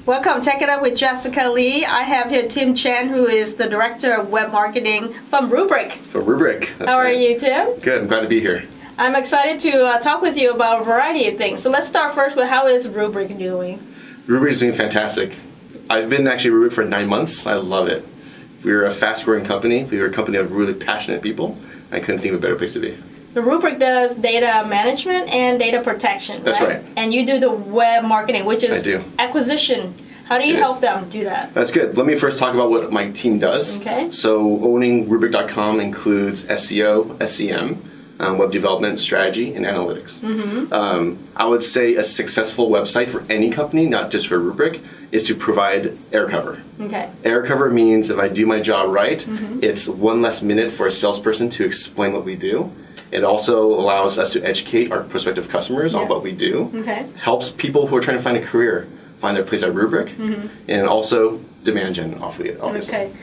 Welcome. Check It Out with Jessica Lee. I have here Tim Chen, who is the Director of Web Marketing from Rubrik. From Rubrik. How are you, Tim? Good. I'm glad to be here. I'm excited to talk with you about a variety of things. So let's start first with how is Rubrik doing? Rubrik is doing fantastic. I've been actually Rubrik for 9 months. I love it. We're a fast-growing company. We're a company of really passionate people. I couldn't think of a better place to be. The Rubrik does data management and data protection, That's right. And you do the web marketing, which is I do. Acquisition. How do you help them do that? That's good. Let me first talk about what my team does. Okay. So owning Rubrik.com includes SEO, SEM, web development, strategy, and analytics. I would say a successful website for any company, not just for Rubrik, is to provide air cover. Okay. Air cover means if I do my job right, it's one less minute for a salesperson to explain what we do. It also allows us to educate our prospective customers on what we do. Okay. Helps people who are trying to find a career find their place at Rubrik, and also demand gen, obviously. Okay.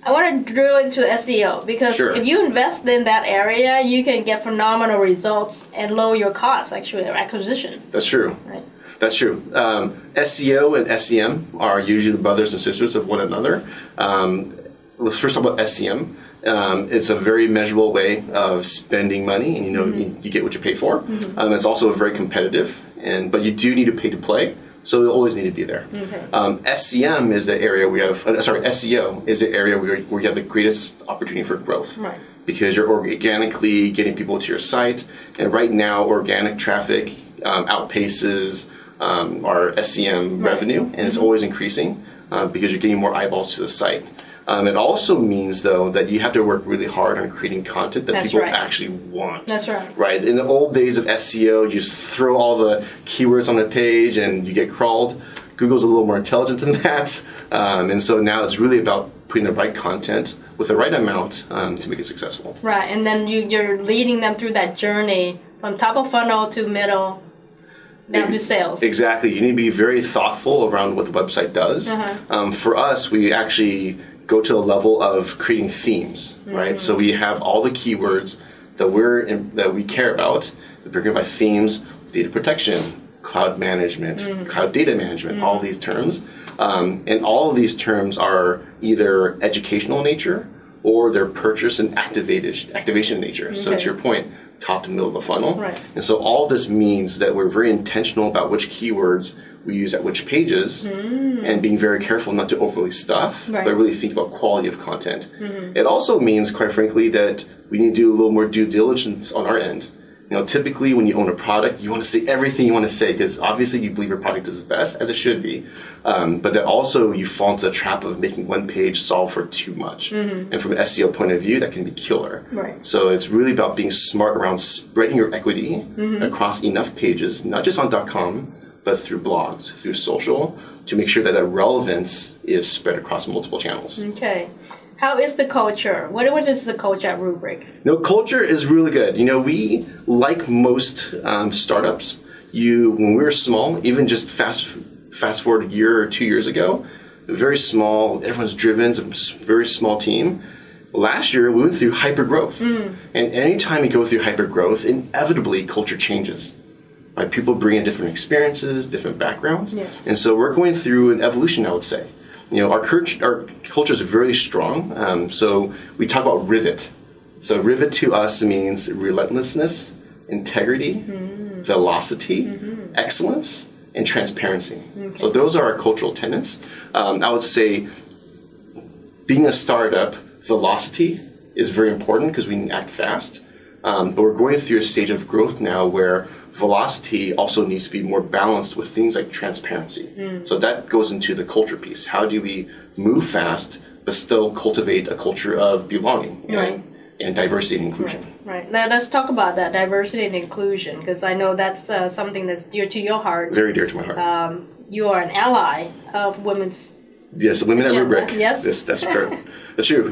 I want to drill into SEO because if you invest in that area, you can get phenomenal results and lower your costs, actually, of acquisition. That's true. Right. That's true. SEO and SEM are usually the brothers and sisters of one another. Let's first talk about SEM. It's a very measurable way of spending money, and you get what you pay for. It's also very competitive, but you do need to pay to play, so you'll always need to be there. Okay. SEM is the area SEO is the area where you have the greatest opportunity for growth. Right. Because you're organically getting people to your site, and right now organic traffic outpaces our SEM revenue, and it's always increasing because you're getting more eyeballs to the site. It also means, though, that you have to work really hard on creating content that people actually want. That's right. Right. In the old days of SEO, you just throw all the keywords on a page and you get crawled. Google's a little more intelligent than that. And so now it's really about putting the right content with the right amount to make it successful. Right. And then you're leading them through that journey from top of funnel to middle down to sales. Exactly. You need to be very thoughtful around what the website does. For us, we actually go to the level of creating themes, right? So we have all the keywords that we care about. We're driven by themes, data protection, cloud management, cloud data management, all these terms. And all of these terms are either educational in nature or they're purchase and activation in nature. So to your point, top to middle of the funnel. Right. And so all this means that we're very intentional about which keywords we use at which pages and being very careful not to overly stuff, but really think about quality of content. It also means, quite frankly, that we need to do a little more due diligence on our end. Typically when you own a product, you want to say everything you want to say because obviously you believe your product is the best, as it should be. But that also you fall into the trap of making one page solve for too much. And from an SEO point of view, that can be killer. Right. So it's really about being smart around spreading your equity across enough pages, not just on .com, but through blogs, through social, to make sure that that relevance is spread across multiple channels. Okay. How is the culture? What is the culture at Rubrik? Culture is really good. We, like most startups, when we were small, even just fast forward a year or 2 years ago, very small, everyone's driven, it's a very small team. Last year, we went through hyper growth. And anytime you go through hyper growth, inevitably culture changes. Right? People bring in different experiences, different backgrounds. And so we're going through an evolution, I would say. Our culture is very strong. So we talk about Rivet. So Rivet to us means relentlessness, integrity, velocity, excellence, and transparency. So those are our cultural tenets. I would say being a startup, velocity is very important because we need to act fast. But we're going through a stage of growth now where velocity also needs to be more balanced with things like transparency. So that goes into the culture piece. How do we move fast but still cultivate a culture of belonging and diversity and inclusion? Right. Now let's talk about that, diversity and inclusion, because I know that's something that's dear to your heart. Very dear to my heart. You are an ally of women's. Yes, women at Rubrik. Yes, that's true. That's true.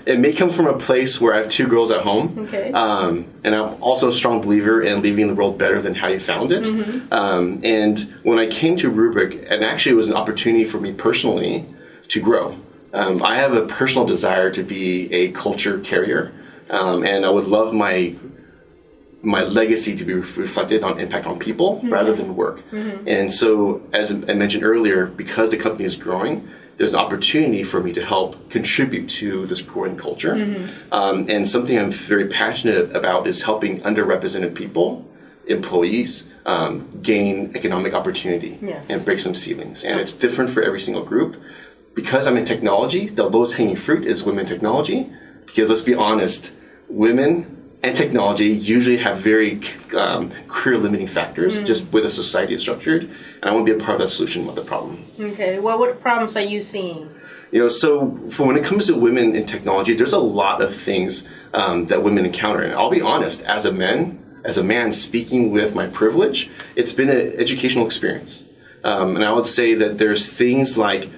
It may come from a place where I have 2 girls at home. Okay. And I'm also a strong believer in leaving the world better than how you found it. And when I came to Rubrik, and actually it was an opportunity for me personally to grow. I have a personal desire to be a culture carrier, and I would love my my legacy to be reflected on impact on people rather than work. And so, as I mentioned earlier, because the company is growing, there's an opportunity for me to help contribute to this growing culture. And something I'm very passionate about is helping underrepresented people, employees, gain economic opportunity and break some ceilings. And it's different for every single group. Because I'm in technology, the lowest hanging fruit is women in technology. Because let's be honest, women and technology usually have very career limiting factors, just where the society is structured. And I want to be a part of that solution, not the problem. Okay, well, what problems are you seeing? So for when it comes to women in technology, there's a lot of things that women encounter. And I'll be honest, as a man speaking with my privilege, it's been an educational experience. And I would say that there's things like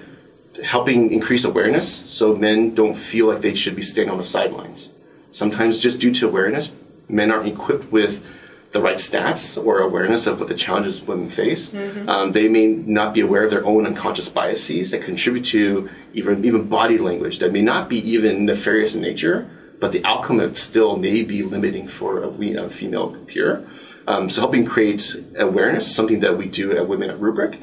helping increase awareness so men don't feel like they should be staying on the sidelines. Sometimes just due to awareness, men aren't equipped with the right stats or awareness of what the challenges women face. They may not be aware of their own unconscious biases that contribute to even body language that may not be even nefarious in nature, but the outcome of it still may be limiting for a female peer. So helping create awareness is something that we do at Women at Rubrik.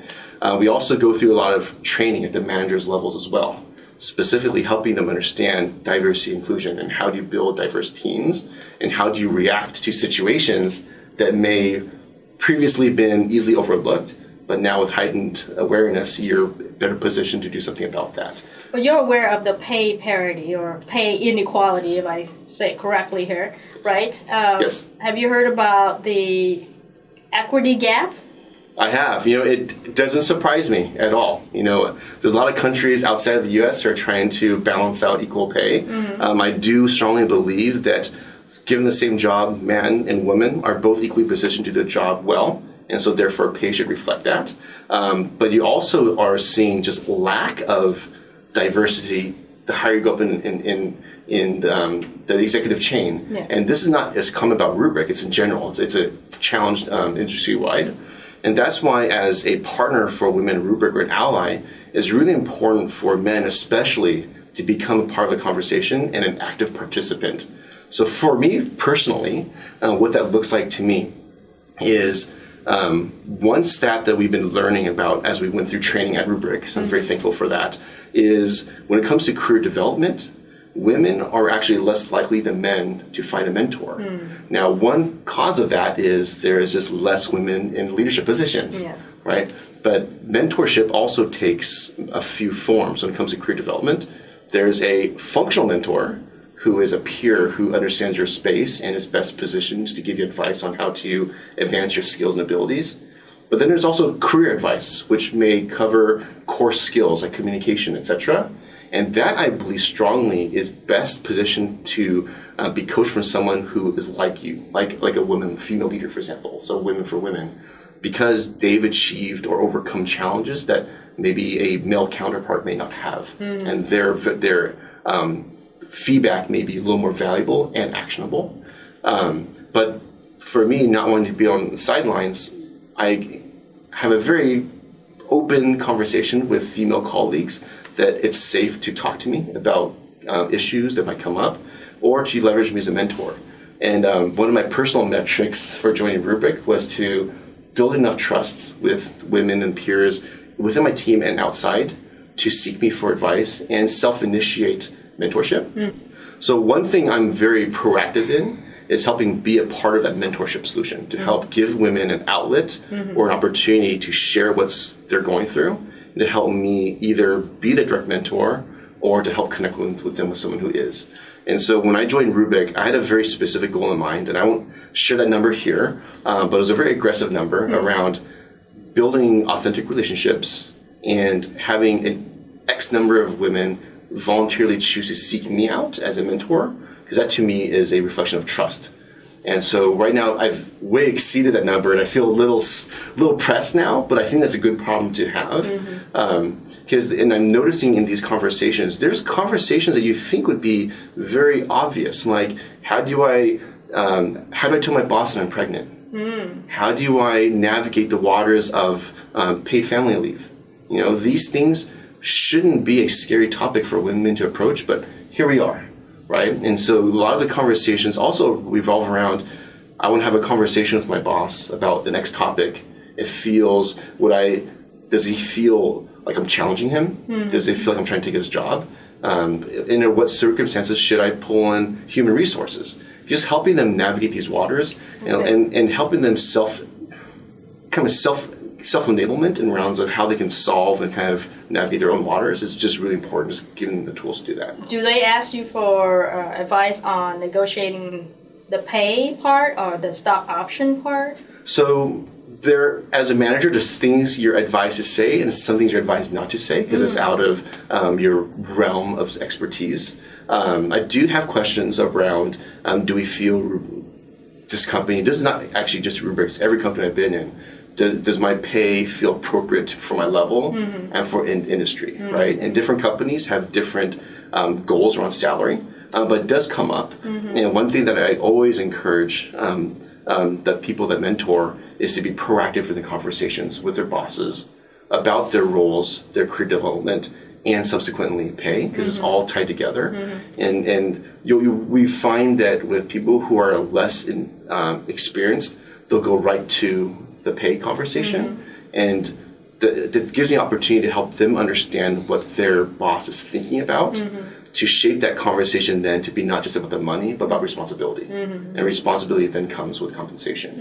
We also go through a lot of training at the managers levels as well, specifically helping them understand diversity inclusion and how do you build diverse teams and how do you react to situations that may previously been easily overlooked, but now with heightened awareness, you're better positioned to do something about that. Well, you're aware of the pay parity or pay inequality, if I say it correctly here, right? Yes. Have you heard about the equity gap? I have. It doesn't surprise me at all. There's a lot of countries outside of the U.S. who are trying to balance out equal pay. I do strongly believe that given the same job, man and woman are both equally positioned to do the job well, and so therefore pay should reflect that. But you also are seeing just lack of diversity the higher you go up in the executive chain. Yeah. And this is not as common about Rubrik, it's in general. It's a challenge industry-wide. And that's why as a partner for Women in Rubrik or an ally, it's really important for men especially to become a part of the conversation and an active participant. So for me personally, what that looks like to me is one stat that we've been learning about as we went through training at Rubrik, so I'm very thankful for that, is when it comes to career development, women are actually less likely than men to find a mentor. Now, one cause of that is there is just less women in leadership positions, right? But mentorship also takes a few forms when it comes to career development. There's a functional mentor who is a peer who understands your space and is best positioned to give you advice on how to advance your skills and abilities. But then there's also career advice, which may cover core skills like communication, etc. And that, I believe strongly, is best positioned to be coached from someone who is like you, like a woman, female leader, for example, so Women for Women, because they've achieved or overcome challenges that maybe a male counterpart may not have. And their feedback may be a little more valuable and actionable. But for me, not wanting to be on the sidelines, I have a very open conversation with female colleagues that it's safe to talk to me about issues that might come up or to leverage me as a mentor. And one of my personal metrics for joining Rubrik was to build enough trust with women and peers within my team and outside to seek me for advice and self-initiate mentorship. So one thing I'm very proactive in is helping be a part of that mentorship solution to help give women an outlet or an opportunity to share what they're going through, and to help me either be the direct mentor or to help connect with them with someone who is. And so when I joined Rubrik, I had a very specific goal in mind, and I won't share that number here, but it was a very aggressive number around building authentic relationships and having an X number of women voluntarily choose to seek me out as a mentor, because that to me is a reflection of trust. And so right now I've way exceeded that number, and I feel a little pressed now, but I think that's a good problem to have. And I'm noticing in these conversations, there's conversations that you think would be very obvious, like how do I tell my boss that I'm pregnant? How do I navigate the waters of paid family leave? These things shouldn't be a scary topic for women to approach, but here we are, right? And so a lot of the conversations also revolve around, I want to have a conversation with my boss about the next topic, does he feel like I'm challenging him? Does he feel like I'm trying to take his job? In what circumstances should I pull in human resources? Just helping them navigate these waters and helping them self-enablement in rounds of how they can solve and kind of navigate their own waters is just really important, just giving them the tools to do that. Do they ask you for advice on negotiating the pay part or the stock option part? So as a manager, there's things you're advised to say and some things you're advised not to say because it's out of your realm of expertise. I do have questions around, do we feel this company, this is not actually just Rubrik, every company I've been in, does my pay feel appropriate for my level and for industry, right? And different companies have different goals around salary, but it does come up. And one thing that I always encourage the people that mentor is to be proactive in the conversations with their bosses about their roles, their career development, and subsequently pay, because it's all tied together. And we find that with people who are less experienced, they'll go right to the pay conversation, and that gives me the opportunity to help them understand what their boss is thinking about, to shape that conversation then to be not just about the money, but about responsibility. And responsibility then comes with compensation.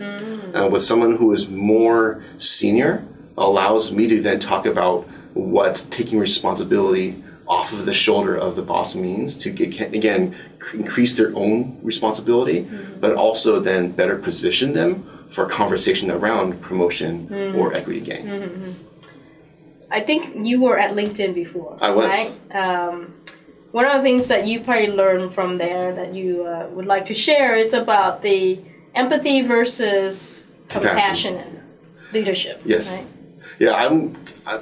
With someone who is more senior, allows me to then talk about what taking responsibility off of the shoulder of the boss means to, again, increase their own responsibility, but also then better position them for a conversation around promotion or equity gain. I think you were at LinkedIn before. I was. Right? One of the things that you probably learned from there that you would like to share is about the empathy versus compassionate leadership. Yes. Right? Yeah, I'm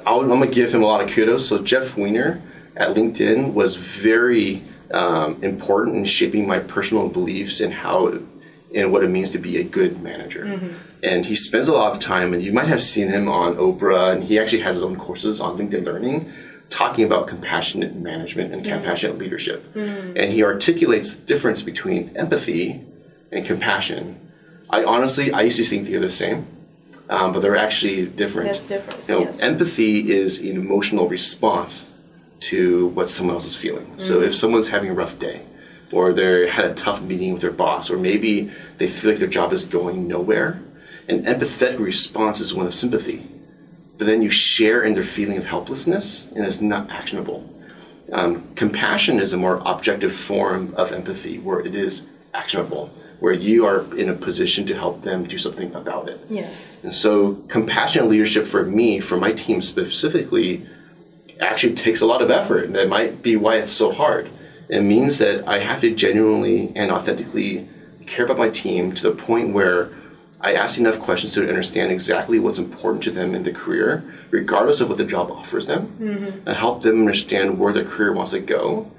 going to give him a lot of kudos. So Jeff Weiner at LinkedIn was very important in shaping my personal beliefs and what it means to be a good manager. And he spends a lot of time, and you might have seen him on Oprah, and he actually has his own courses on LinkedIn Learning, talking about compassionate management and compassionate leadership. And he articulates the difference between empathy and compassion. I used to think they're the same, but they're actually different. There's difference, yes. Empathy is an emotional response to what someone else is feeling. So if someone's having a rough day, or they had a tough meeting with their boss, or maybe they feel like their job is going nowhere, an empathetic response is one of sympathy. But then you share in their feeling of helplessness, and it's not actionable. Compassion is a more objective form of empathy, where it is actionable, where you are in a position to help them do something about it. Yes. And so compassionate leadership for me, for my team specifically, actually takes a lot of effort, and that might be why it's so hard. It means that I have to genuinely and authentically care about my team to the point where I ask enough questions to understand exactly what's important to them in the career, regardless of what the job offers them, and help them understand where their career wants to go.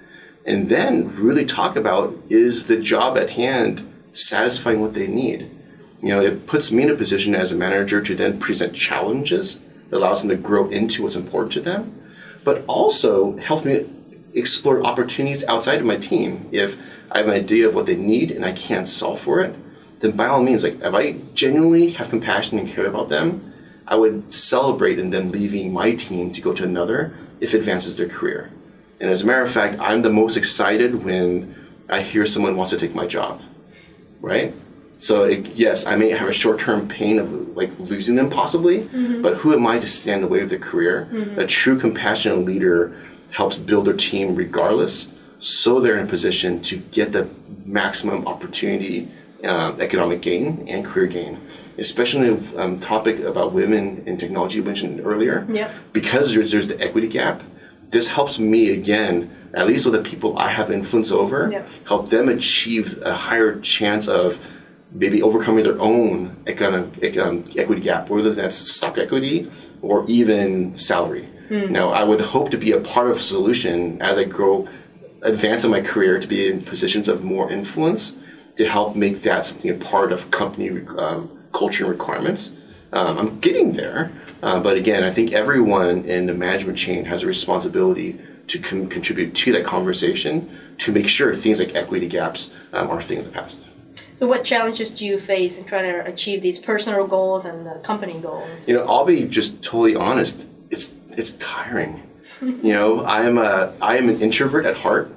And then really talk about, is the job at hand satisfying what they need? It puts me in a position as a manager to then present challenges that allows them to grow into what's important to them, but also helps me explore opportunities outside of my team. If I have an idea of what they need and I can't solve for it, then by all means, if I genuinely have compassion and care about them, I would celebrate in them leaving my team to go to another if it advances their career. And as a matter of fact, I'm the most excited when I hear someone wants to take my job, right? So yes, I may have a short-term pain of losing them possibly, but who am I to stand in the way of their career? A true compassionate leader helps build their team regardless, so they're in a position to get the maximum opportunity, economic gain and career gain. Especially a topic about women in technology you mentioned earlier. Yep. Because there's the equity gap, this helps me, again, at least with the people I have influence over, help them achieve a higher chance of maybe overcoming their own equity gap, whether that's stock equity or even salary. Now, I would hope to be a part of a solution as I advance in my career, to be in positions of more influence, to help make that something a part of company culture and requirements. I'm getting there, but again, I think everyone in the management chain has a responsibility to contribute to that conversation to make sure things like equity gaps are a thing of the past. So what challenges do you face in trying to achieve these personal goals and the company goals? I'll be just totally honest. It's tiring. I am an introvert at heart.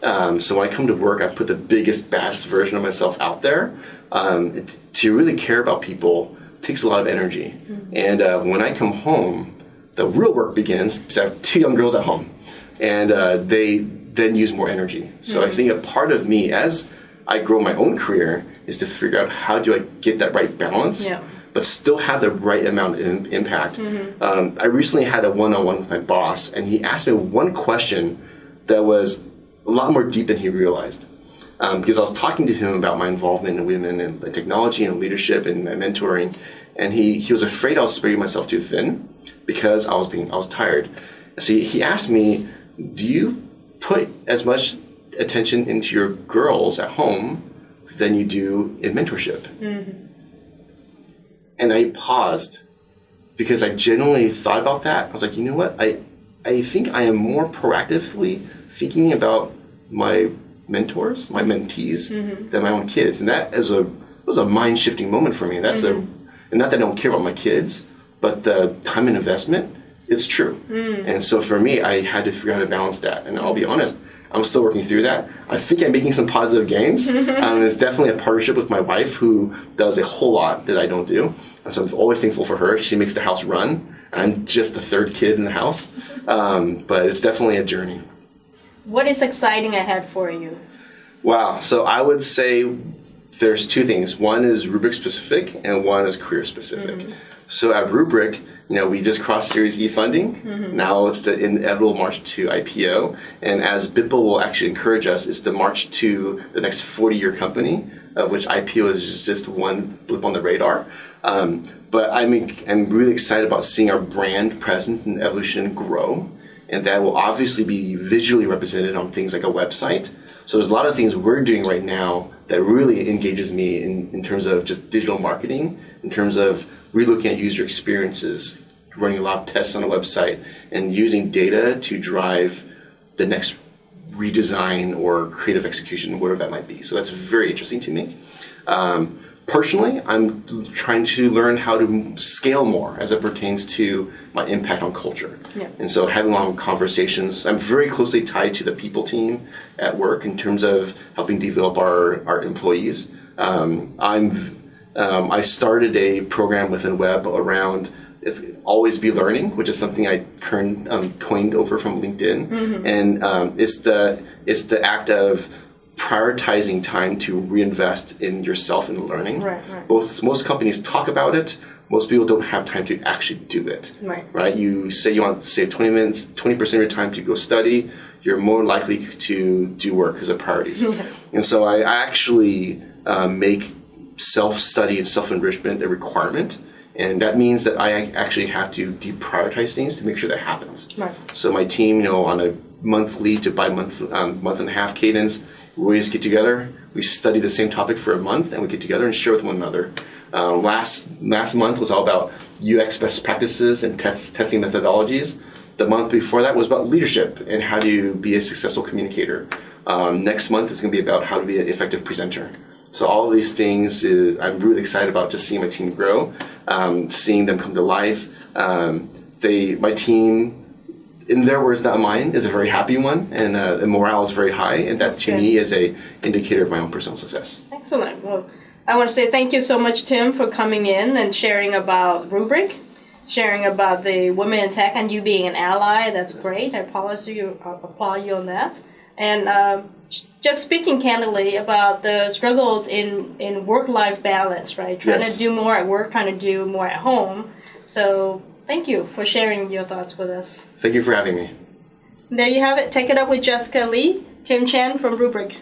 So when I come to work, I put the biggest, baddest version of myself out there. To really care about people takes a lot of energy. Mm-hmm. And when I come home, the real work begins because I have 2 young girls at home. And they then use more energy. So I think a part of me, as I grow my own career, is to figure out how do I get that right balance, but still have the right amount of impact. Mm-hmm. I recently had a one-on-one with my boss, and he asked me one question that was a lot more deep than he realized. Because I was talking to him about my involvement in women and technology and leadership and mentoring, and he was afraid I was spreading myself too thin because I was tired. So he asked me, do you put as much attention into your girls at home than you do in mentorship? Mm-hmm. And I paused because I genuinely thought about that. I was like, you know what? I think I am more proactively thinking about my mentors, my mentees, than my own kids. And that was a mind-shifting moment for me. And and not that I don't care about my kids, but the time and investment, it's true. And so for me, I had to figure out how to balance that. And I'll be honest, I'm still working through that. I think I'm making some positive gains. It's definitely a partnership with my wife who does a whole lot that I don't do. And so I'm always thankful for her. She makes the house run. I'm just the 3rd kid in the house. But it's definitely a journey. What is exciting ahead for you? Wow. So I would say there's 2 things. One is Rubrik specific and one is career specific. So at Rubrik, we just crossed Series E funding. Now it's the inevitable march to IPO. And as BitBull will actually encourage us, it's the march to the next 40-year company, of which IPO is just one blip on the radar. But I'm really excited about seeing our brand presence and evolution grow. And that will obviously be visually represented on things like a website. So there's a lot of things we're doing right now that really engages me in terms of just digital marketing, in terms of really looking at user experiences, running a lot of tests on a website, and using data to drive the next redesign or creative execution, whatever that might be. So that's very interesting to me. Personally, I'm trying to learn how to scale more as it pertains to my impact on culture. Yeah. And so having long conversations, I'm very closely tied to the people team at work in terms of helping develop our employees. I started a program within Web around always be learning, which is something I coined over from LinkedIn. And it's the act of prioritizing time to reinvest in yourself and learning. Right. Most companies talk about it. Most people don't have time to actually do it. Right. You say you want to save 20% of your time to go study. You're more likely to do work as a priorities. Yes. And so I actually make self-study and self-enrichment a requirement. And that means that I actually have to deprioritize things to make sure that happens. Right. So my team, on a monthly to month and a half cadence, we always get together. We study the same topic for a month, and we get together and share with one another. Last month was all about UX best practices and testing methodologies. The month before that was about leadership and how to be a successful communicator. Next month is going to be about how to be an effective presenter. So all of these things, I'm really excited about just seeing my team grow, seeing them come to life. My team, in their words, not mine, is a very happy one, and the morale is very high, and that to me is a indicator of my own personal success. Excellent. Well, I want to say thank you so much, Tim, for coming in and sharing about Rubrik, sharing about the women in tech, and you being an ally. That's great. I applaud you on that. And just speaking candidly about the struggles in work-life balance, right? Trying to do more at work, trying to do more at home. So thank you for sharing your thoughts with us. Thank you for having me. There you have it. Take it up with Jessica Lee, Tim Chen from Rubrik.